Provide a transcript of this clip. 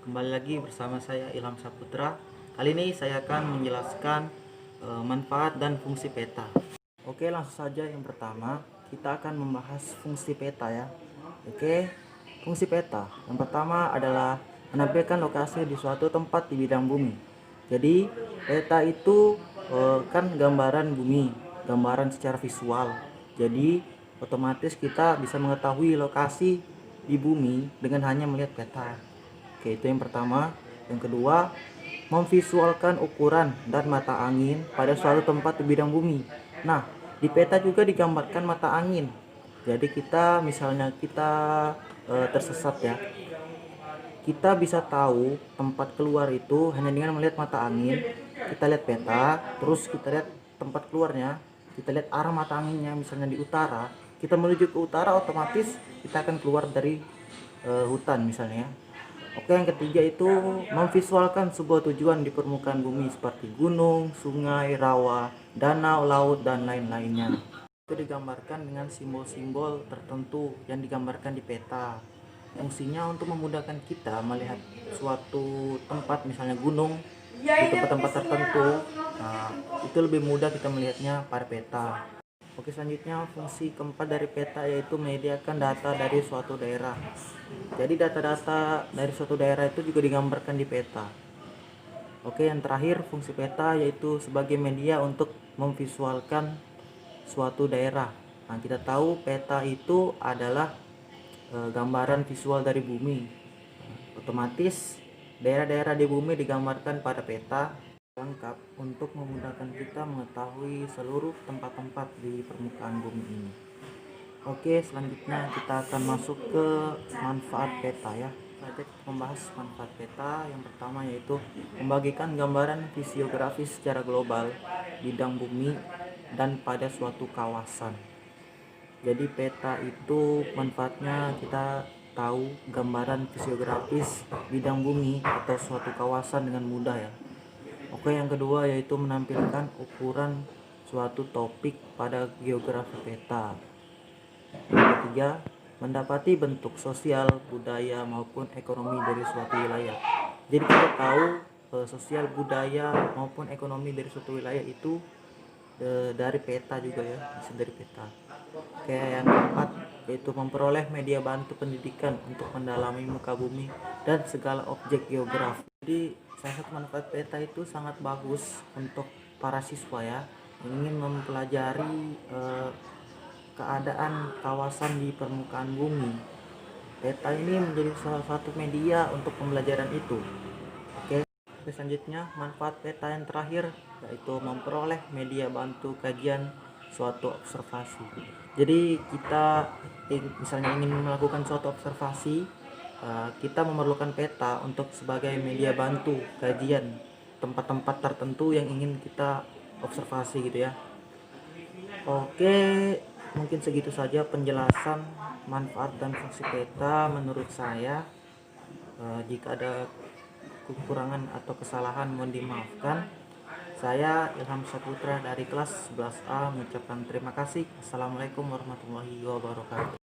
Kembali lagi bersama saya Ilham Saputra. Kali ini saya akan menjelaskan manfaat dan fungsi peta. Oke, langsung saja. Yang pertama, kita akan membahas fungsi peta ya. Oke, fungsi peta. Yang pertama adalah menampilkan lokasi di suatu tempat di bidang bumi. Jadi, peta itu kan gambaran bumi, gambaran secara visual. Jadi, otomatis kita bisa mengetahui lokasi di bumi dengan hanya melihat peta. Oke, itu yang pertama. Yang kedua, memvisualkan ukuran dan mata angin pada suatu tempat di bidang bumi. Nah, di peta juga digambarkan mata angin. Jadi misalnya kita tersesat ya. Kita bisa tahu tempat keluar itu hanya dengan melihat mata angin. Kita lihat peta, terus kita lihat tempat keluarnya. Kita lihat arah mata anginnya, misalnya di utara. Kita menuju ke utara, otomatis kita akan keluar dari hutan misalnya. Oke, yang ketiga itu memvisualkan sebuah tujuan di permukaan bumi seperti gunung, sungai, rawa, danau, laut, dan lain-lainnya. Itu digambarkan dengan simbol-simbol tertentu yang digambarkan di peta. Fungsinya untuk memudahkan kita melihat suatu tempat, misalnya gunung, di tempat-tempat tertentu. Nah, itu lebih mudah kita melihatnya pada peta. Oke, selanjutnya fungsi keempat dari peta yaitu menyediakan data dari suatu daerah. Jadi data-data dari suatu daerah itu juga digambarkan di peta. Oke, yang terakhir fungsi peta yaitu sebagai media untuk memvisualkan suatu daerah. Nah, kita tahu peta itu adalah gambaran visual dari bumi. Otomatis daerah-daerah di bumi digambarkan pada peta lengkap untuk memudahkan kita mengetahui seluruh tempat-tempat di permukaan bumi ini. Oke, selanjutnya kita akan masuk ke manfaat peta ya. Kita membahas manfaat peta. Yang pertama yaitu membagikan gambaran fisiografis secara global bidang bumi dan pada suatu kawasan. Jadi peta itu manfaatnya kita tahu gambaran fisiografis bidang bumi atau suatu kawasan dengan mudah ya. Oke, yang kedua yaitu menampilkan ukuran suatu topik pada geografi peta. Yang ketiga, mendapati bentuk sosial, budaya maupun ekonomi dari suatu wilayah. Jadi kita tahu sosial, budaya maupun ekonomi dari suatu wilayah itu dari peta juga ya, bisa dari peta. Oke, yang keempat yaitu memperoleh media bantu pendidikan untuk mendalami muka bumi dan segala objek geografi. Jadi salah satu manfaat peta itu sangat bagus untuk para siswa ya yang ingin mempelajari keadaan kawasan di permukaan bumi. Peta ini menjadi salah satu media untuk pembelajaran itu. Oke, selanjutnya manfaat peta yang terakhir yaitu memperoleh media bantu kajian suatu observasi. Jadi kita misalnya ingin melakukan suatu observasi, kita memerlukan peta untuk sebagai media bantu kajian tempat-tempat tertentu yang ingin kita observasi gitu ya. Oke, mungkin segitu saja penjelasan manfaat dan fungsi peta menurut saya. Jika ada kekurangan atau kesalahan mohon dimaafkan. Saya Ilham Saputra dari kelas 11A mengucapkan terima kasih. Assalamualaikum warahmatullahi wabarakatuh.